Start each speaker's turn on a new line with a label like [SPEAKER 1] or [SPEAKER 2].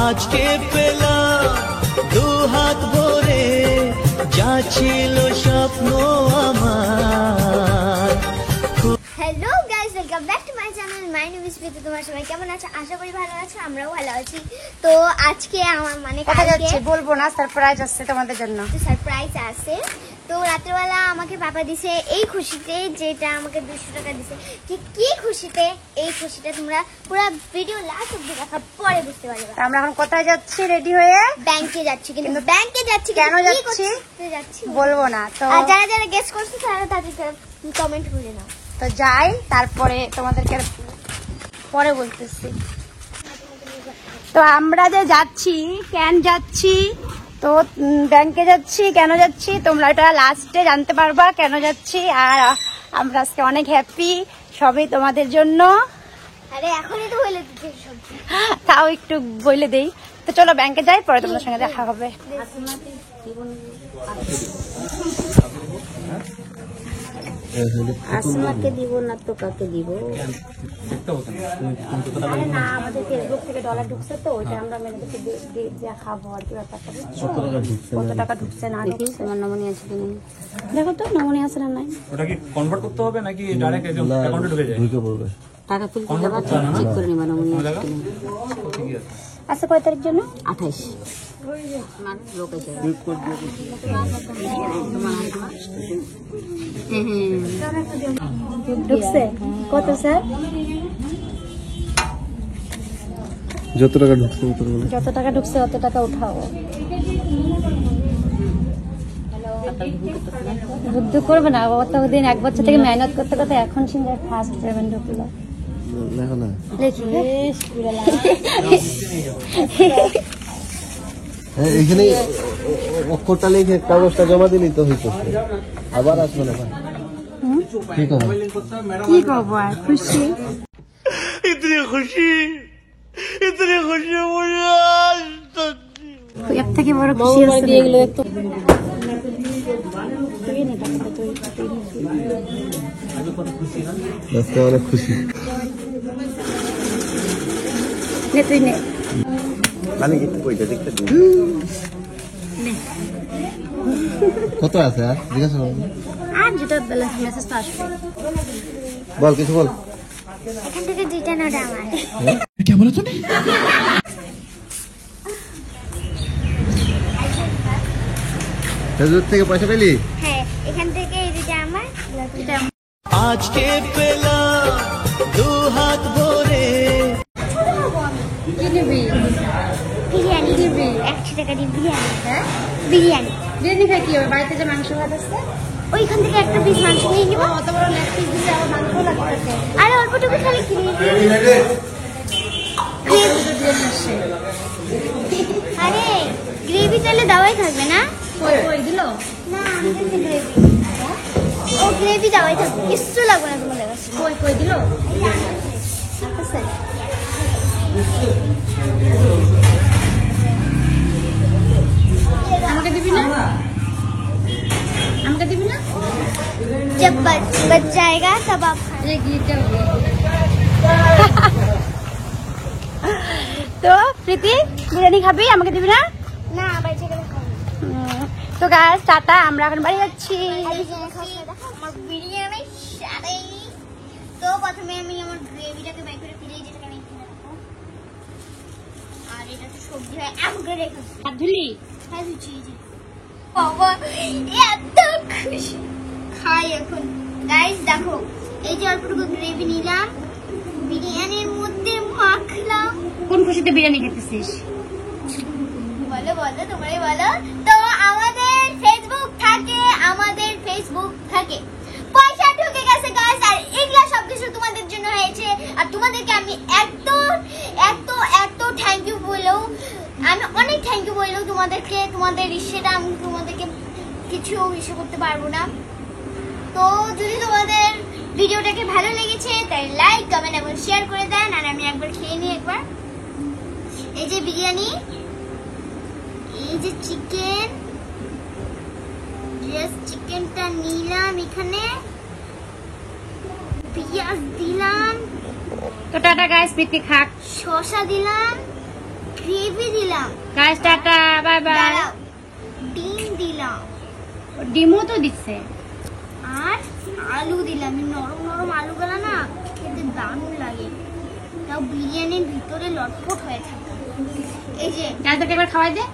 [SPEAKER 1] আজকে পেলাম দু হাত ভরে যা ছিল স্বপ্ন আমার।
[SPEAKER 2] Hello guys, welcome back to my channel. My name is Preeti. তোমরা সবাই কেমন আছো? আশা করি ভালো আছো, আমরাও ভালো আছি। তো আজকে আমার
[SPEAKER 3] কোথায় যাচ্ছি বলবো না, সারপ্রাইজ আছে তোমাদের জন্য।
[SPEAKER 2] সারপ্রাইজ আছে। তো রাত্রেবেলা আমাকে পাপা দিছে এই খুশিতে, যেটা আমাকে 200 টাকা দিছে। কি খুশিতে? এই খুশিটা তোমরা পুরো ভিডিও লাস্ট অবধি দেখা পরে বুঝতে পারবে।
[SPEAKER 3] আমরা এখন কোথায় যাচ্ছি রেডি হয়ে?
[SPEAKER 2] ব্যাংকে যাচ্ছি। কিন্তু ব্যাংকে যাচ্ছি
[SPEAKER 3] কেন যাচ্ছি বলবো না। তো
[SPEAKER 2] যারা যারা গেস করছো তারা তাদের কমেন্ট করে নাও।
[SPEAKER 3] তো যাই, তারপরে তোমাদেরকে পরে বলতেছি। তো আমরা যে যাচ্ছি, কেন যাচ্ছি, তো ব্যাংকে যাচ্ছি। কেন যাচ্ছি তোমরা এটা লাস্টে জানতে পারবা কেন যাচ্ছি। আর আমরা আজকে অনেক হ্যাপি, সবই তোমাদের জন্য।
[SPEAKER 2] আরে এখনই তো বলে দিতে সব,
[SPEAKER 3] তাও একটু বলে দেই। তো চলো ব্যাংকে যাই, পরে তোমাদের সঙ্গে দেখা হবে। আসমাকে দিব না তো কাকে দিব? না, আমাদের ফেসবুক থেকে ডলার ঢুকছে, তো ওইটা আমরা মেনে দেখাবো আর কি। ব্যাপারটা কত টাকা ঢুকছে না ঢুকছে। আমার নমুনি আছে কিনা দেখো তো, নমুনি আছে না নাই।
[SPEAKER 4] ওটা কি কনভার্ট করতে হবে নাকি ডাইরেক্ট অ্যাকাউন্টে ঢুকে যায়? ঢুকে পড়বে, টাকা তুলতে যাবা, চেক করে নিবা নমুনি আছে কিনা। ঠিকই আছে।
[SPEAKER 3] আচ্ছা, কয় তারিখ জন্য?
[SPEAKER 4] 28 লোক আছে।
[SPEAKER 3] ঢুকছে কত স্যার?
[SPEAKER 5] যত টাকা ঢুকছে
[SPEAKER 3] অত টাকা উঠাও। যুদ্ধ করবে না অতদিন, 1 বছর থেকে মেহনত করতে করতে এখন সিঙ্গার ফার্স্ট পেমেন্ট ঢুকলো।
[SPEAKER 5] এখানে অক্ষরটা লিখে কাগজটা জমা দিলি তো হইতো, আবার আসবে না।
[SPEAKER 3] কি করবো আর, খুশি
[SPEAKER 1] ইতনি খুশি
[SPEAKER 3] এর থেকে বড় খুশি
[SPEAKER 5] অনেক খুশি।
[SPEAKER 3] তুই নে,
[SPEAKER 5] কত আছে আর জিজ্ঞাসা করো।
[SPEAKER 3] আর যেটা ব্যালেন্স মেসেজ তো আসবে।
[SPEAKER 5] বল কিছু বল।
[SPEAKER 2] এখান থেকে 2টা নোট আমার।
[SPEAKER 1] क्या बोला तूने?
[SPEAKER 5] ফেসবুক থেকে পয়সা পেলি?
[SPEAKER 2] হ্যাঁ, এখান থেকে এই 2টা আমার।
[SPEAKER 1] আজকে পেলাম দু হাত ভরে।
[SPEAKER 3] কি নিবি?
[SPEAKER 2] বিরিয়ানি দিবি? 100 টাকা দিয়ে বিরিয়ানি। হ্যাঁ, বিরিয়ানি
[SPEAKER 3] খাই কি হবে? বাড়িতে যে মাংস ভাত আছে,
[SPEAKER 2] ওইখান থেকে একটা পিস মাংস নিয়ে নিব।
[SPEAKER 3] অত বড় লেগ পিস দিলে আবার মাংস লাগবে।
[SPEAKER 2] আরে অল্পটুকু খালি কিনে আরে গ্রেভি তাহলে দেওয়াই থাকবে না?
[SPEAKER 3] কই দিল
[SPEAKER 2] না, গ্রেভি। ও গ্রেভি দেওয়াই থাকবে, কিচ্ছু লাগবে না তোমাদের কাছে।
[SPEAKER 3] কই দিল?
[SPEAKER 2] আচ্ছা,
[SPEAKER 3] আমাকে দিবি না?
[SPEAKER 2] जब बच जाएगा तब आप
[SPEAKER 3] তো প্রীতি, বিরিয়ানি খাবি? আমাকে দিবি না?
[SPEAKER 2] না, বেঁচে গেলে খাবো।
[SPEAKER 3] তো গাইস টাটা, আমরা এখন বাড়ি যাচ্ছি।
[SPEAKER 2] আমার বিরিয়ানি সাথে। তো প্রথমে আমি আমার গ্রেভিটাকে বের করে ফিরে যেটা আমি কিনে রাখবো। আর এটা তো সবজি হয়, আমাকে রেখে
[SPEAKER 3] হাত ধুলি?
[SPEAKER 2] হ্যাঁ, ধুচ্ছি। বাবা এত খুশি, খাই এখন। গাইস দেখো, এই যে অল্পটুকু গ্রেভি নিলাম, বিরিয়ানির মধ্যে মাখলাম।
[SPEAKER 3] কোন খুশিতে বিরিয়ানি খেতেছিস?
[SPEAKER 2] বলো তোমরাই বলো। তো আমাদের ফেসবুক থাকে পয়সা ঢুকে গেছে গাইস, আর এগুলা সবকিছু তোমাদের জন্য হয়েছে। আর তোমাদেরকে আমি এত থ্যাংক ইউ বললেও, আমি অনেক থ্যাংক ইউ বললেও তোমাদের ইচ্ছেটা আমি তোমাদেরকে কিছু ইস্যু করতে পারবো না। তো যদি তোমাদের ভিডিওটাকে ভালো লেগেছে তাই লাইক, কমেন্ট এবং শেয়ার করে দেন। আর আমি একবার খেয়ে নিই। একবার এই যে বিরিয়ানি, এই যে চিকেনটা নিলাম, এখানে পেঁয়াজ দিলাম,
[SPEAKER 3] তো টাটা গাইস, প্রীতি খাক।
[SPEAKER 2] শসা দিলাম, গ্রেভি দিলাম,
[SPEAKER 3] গাইস টাটা বাই বাই।
[SPEAKER 2] দাঁড়াও, ডিম দিলাম,
[SPEAKER 3] ডিমও তো দিচ্ছে।
[SPEAKER 2] আর আলু দিলাম। এই নরম নরম আলুগুলো না খেতে দারুণ লাগে, তাও বিরিয়ানির ভিতরে লটপট হয়ে থাকে। এই যে
[SPEAKER 3] গাইসটাকে একবার খাওয়াই দে।